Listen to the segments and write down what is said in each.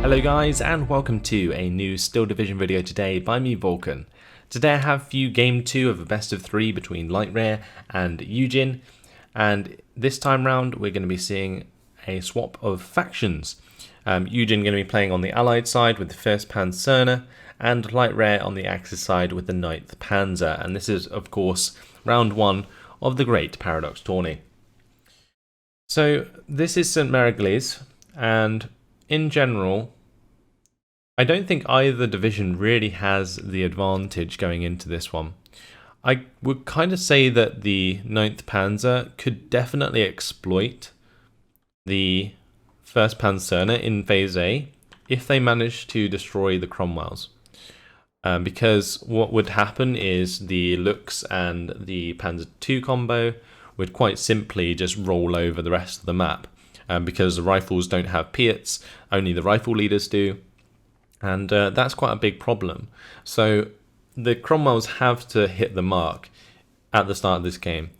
Hello guys, and welcome to a new Steel Division video today by me, Vulcan. Today I have for you game 2 of a best of 3 between Lightrare and YueJin, and this time round we're going to be seeing a swap of factions. YueJin going to be playing on the Allied side with the 1st Panzer and Lightrare on the Axis side with the 9th Panzer, and this is of course round 1 of the Great Paradox Tourney. So this is Sainte-Mère-Église, and in general, I don't think either division really has the advantage going into this one. I would kind of say that the 9th Panzer could definitely exploit the 1st Panzer in Phase A if they manage to destroy the Cromwells. Because what would happen is the Lux and the Panzer II combo would quite simply just roll over the rest of the map. Because the rifles don't have Piats, only the rifle leaders do. And that's quite a big problem. So the Cromwells have to hit the mark at the start of this game.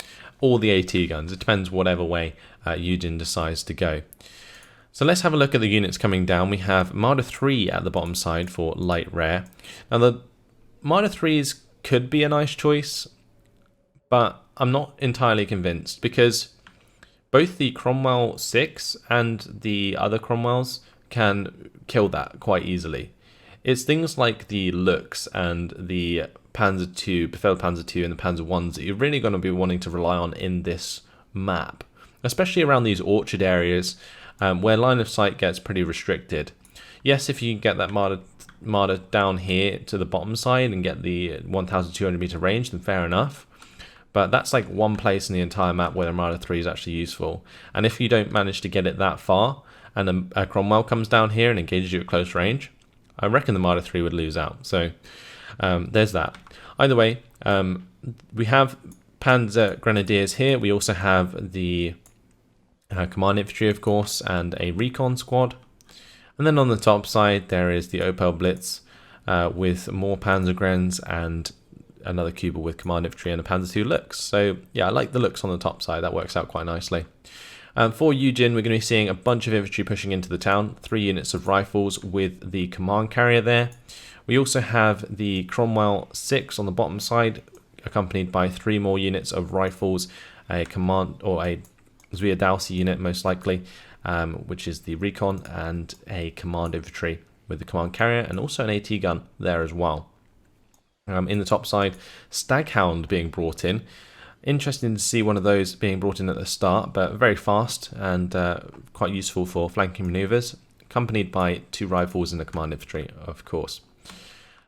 Or the AT guns, it depends whatever way YueJin decides to go. So let's have a look at the units coming down. We have Marder 3 at the bottom side for Lightrare. Now the Marder 3s could be a nice choice, but I'm not entirely convinced because both the Cromwell 6 and the other Cromwells can kill that quite easily. It's things like the Lux and the Panzer II, Befehl Panzer II and the Panzer Is that you're really going to be wanting to rely on in this map, especially around these orchard areas where line of sight gets pretty restricted. Yes, if you can get that Marder down here to the bottom side and get the 1200 meter range, then fair enough. But that's like one place in the entire map where the Marder 3 is actually useful. And if you don't manage to get it that far, and a Cromwell comes down here and engages you at close range, I reckon the Marder 3 would lose out. So there's that. Either way, we have Panzer Grenadiers here. We also have the Command Infantry, of course, and a Recon Squad. And then on the top side, there is the Opel Blitz with more Panzer Grens and another Kubel with Command Infantry and a Panzer II Lux. So yeah, I like the Lux on the top side. That works out quite nicely. For YueJin, we're going to be seeing a bunch of infantry pushing into the town. 3 units of rifles with the command carrier there. We also have the Cromwell 6 on the bottom side, accompanied by 3 more units of rifles, a command or a Zwiadowski unit most likely, which is the Recon, and a command infantry with the command carrier, and also an AT gun there as well. In the top side, Staghound being brought in. Interesting to see one of those being brought in at the start, but very fast and quite useful for flanking maneuvers, accompanied by 2 rifles and a command infantry, of course.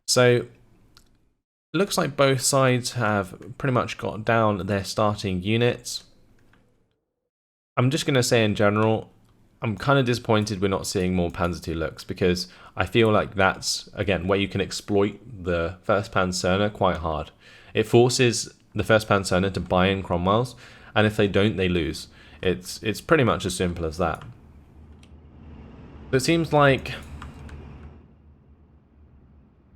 So it looks like both sides have pretty much got down their starting units. I'm just going to say in general, I'm kind of disappointed we're not seeing more Panzer II Lux, because I feel like that's, again, where you can exploit the 1st Panzer quite hard. It forces the 1st Panzer to buy in Cromwells, and if they don't, they lose. It's pretty much as simple as that. But it seems like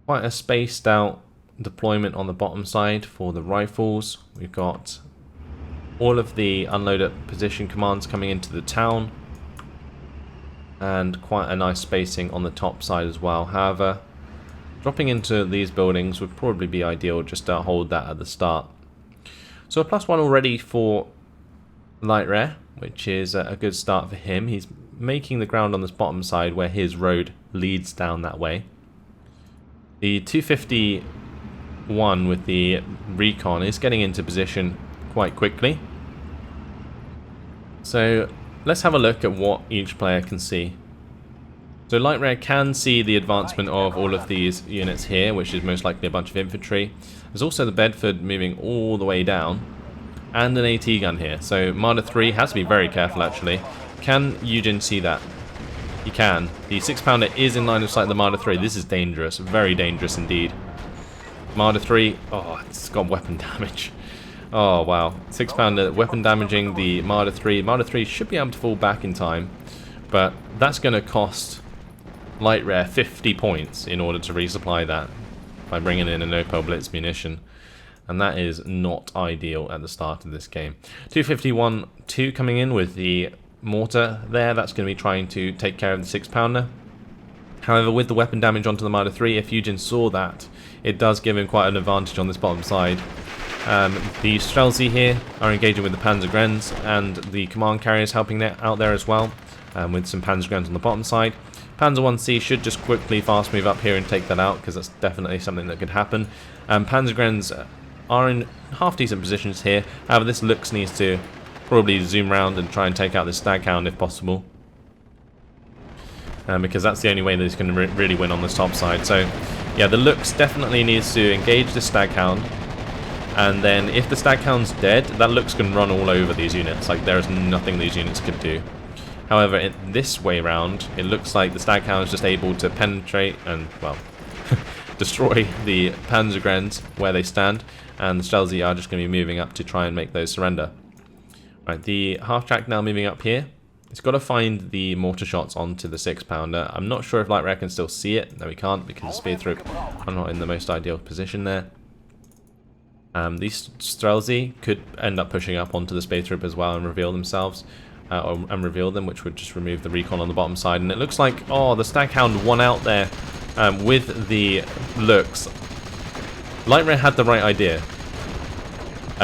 quite a spaced out deployment on the bottom side for the rifles. We've got all of the unloaded position commands coming into the town, and quite a nice spacing on the top side as well. However, dropping into these buildings would probably be ideal just to hold that at the start. So a +1 already for Lightrare, which is a good start for him. He's making the ground on this bottom side where his road leads down that way. The 251 with the Recon is getting into position quite quickly. So let's have a look at what each player can see. So Lightrare can see the advancement of all of these units here, which is most likely a bunch of infantry. There's also the Bedford moving all the way down, and an AT gun here. So Marder 3 has to be very careful actually. Can YueJin see that? He can. The 6-pounder is in line of sight of the Marder 3. This is dangerous, very dangerous indeed. Marder 3, oh, it's got weapon damage. Oh wow, 6-pounder weapon damaging the Marder 3. Marder 3 should be able to fall back in time, but that's going to cost Lightrare 50 points in order to resupply that by bringing in an Opel Blitz munition, and that is not ideal at the start of this game. 251-2 coming in with the mortar there. That's going to be trying to take care of the 6-pounder. However, with the weapon damage onto the Marder 3, if YueJin saw that, it does give him quite an advantage on this bottom side. The Strelzy here are engaging with the Panzergrenz, and the command carriers helping out there as well, with some Panzergrenz on the bottom side. Panzer 1C should just quickly fast move up here and take that out, because that's definitely something that could happen. Panzergrenz are in half decent positions here. However, this Lux needs to probably zoom around and try and take out this Staghound if possible, because that's the only way that he's going to really win on this top side. So yeah, the Lux definitely needs to engage the Staghound, and then if the Staghound's dead, that Lux can run all over these units. Like, there is nothing these units could do. However, this way round, it looks like the Staghound is just able to penetrate and, well, destroy the Panzergrenz where they stand, and the Strelzy are just going to be moving up to try and make those surrender. Right, the half-track now moving up here. It's got to find the mortar shots onto the 6-pounder. I'm not sure if Lightrare can still see it. No, we can't, because the Spearthroop are not in the most ideal position there. These Strelzy could end up pushing up onto the Spearthroop as well and reveal themselves. And reveal them, which would just remove the recon on the bottom side. And it looks like, oh, the Staghound won out there with the Lux. Lightrare had the right idea,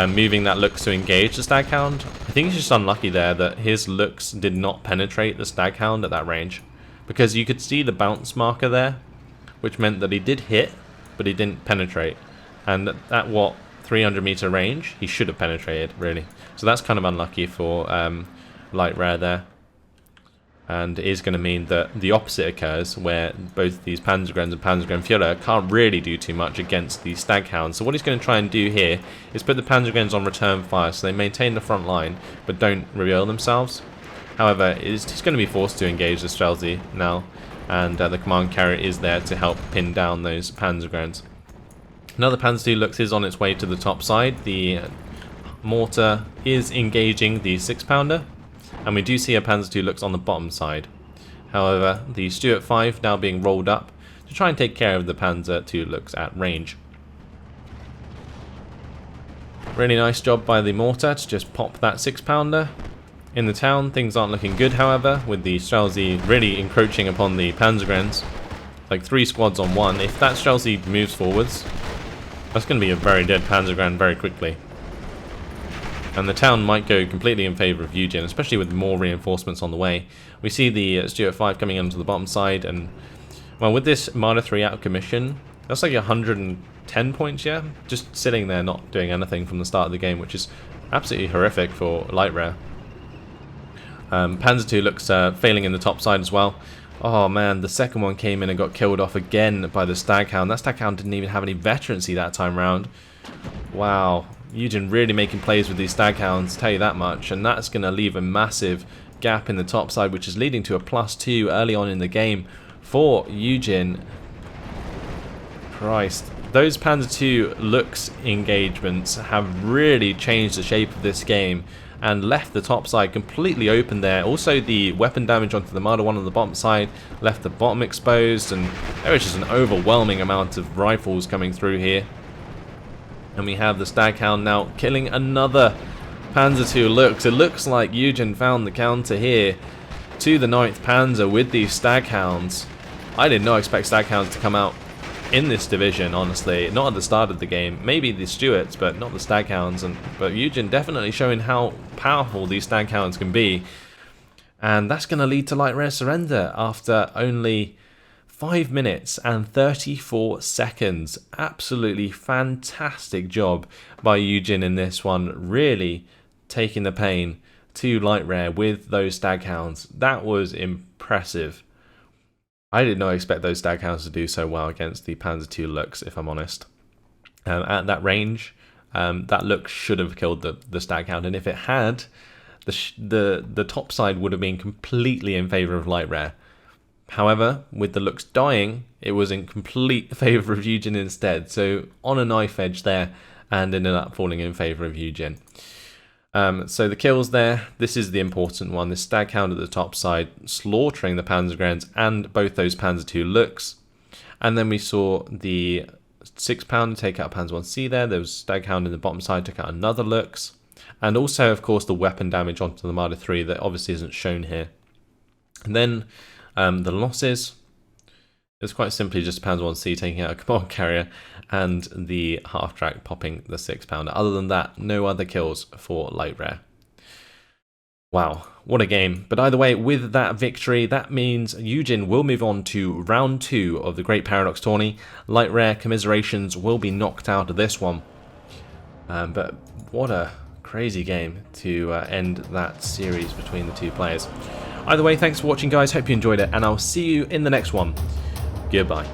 moving that Lux to engage the Staghound. I think he's just unlucky there that his Lux did not penetrate the Staghound at that range, because you could see the bounce marker there, which meant that he did hit, but he didn't penetrate. And at what, 300 meter range, he should have penetrated, really. So that's kind of unlucky for Lightrare there, and it is going to mean that the opposite occurs, where both these Panzergrenz and Panzergrenführer can't really do too much against the Staghound. So what he's going to try and do here is put the Panzergrenz on return fire, so they maintain the front line but don't reveal themselves. However, he's going to be forced to engage the Strelzy now, and the command carrier is there to help pin down those Panzergrenz. Another Panzer II Lux is on its way to the top side. The mortar is engaging the 6-pounder. And we do see a Panzer II Lux on the bottom side. However, the Stuart 5 now being rolled up to try and take care of the Panzer II Lux at range. Really nice job by the mortar to just pop that 6-pounder. In the town, things aren't looking good, however, with the Strelzy really encroaching upon the Panzergrenz. Like 3 squads on 1. If that Strelzy moves forwards, that's going to be a very dead Panzergrenz very quickly. And the town might go completely in favour of YueJin, especially with more reinforcements on the way. We see the Stuart 5 coming onto the bottom side, and, well, with this Marder 3 out of commission, that's like 110 points, yeah? Just sitting there not doing anything from the start of the game, which is absolutely horrific for Lightrare. Panzer II looks failing in the top side as well. Oh man, the second one came in and got killed off again by the Staghound. That Staghound didn't even have any veterancy that time round. Wow. YueJin really making plays with these Staghounds, tell you that much, and that's going to leave a massive gap in the top side, which is leading to a +2 early on in the game for YueJin. Christ, those Panzer II Lux engagements have really changed the shape of this game and left the top side completely open there. Also, the weapon damage onto the Marder 1 on the bottom side left the bottom exposed, and there was just an overwhelming amount of rifles coming through here. And we have the Staghound now killing another Panzer II Lux. It looks like YueJin found the counter here to the 9th Panzer with these Staghounds. I did not expect Staghounds to come out in this division, honestly. Not at the start of the game. Maybe the Stuarts, but not the Staghounds. But YueJin definitely showing how powerful these Staghounds can be. And that's going to lead to Lightrare surrender after only 5 minutes and 34 seconds. Absolutely fantastic job by YueJin in this one. Really taking the pain to Lightrare with those Staghounds. That was impressive. I did not expect those Staghounds to do so well against the Panzer II Lux, if I'm honest. At that range, that Lux should have killed the Staghound, and if it had, the top side would have been completely in favour of Lightrare. However, with the Lux dying, it was in complete favour of YueJin instead. So on a knife edge there, and ended up falling in favour of YueJin. So the kills there, this is the important one. The Staghound at the top side, slaughtering the Panzergrenz and both those Panzer II Lux. And then we saw the 6-pounder take out Panzer 1C there. There was Staghound in the bottom side, took out another Lux. And also, of course, the weapon damage onto the Marder 3 that obviously isn't shown here. And then the losses. It's quite simply just pounds 1C taking out a command carrier and the half-track popping the 6-pounder. Other than that, no other kills for Lightrare. Wow, what a game. But either way, with that victory, that means YueJin will move on to round 2 of the Great Paradox Tourney. Lightrare commiserations will be knocked out of this one. But what a crazy game to end that series between the two players. Either way, thanks for watching, guys. Hope you enjoyed it, and I'll see you in the next one. Goodbye.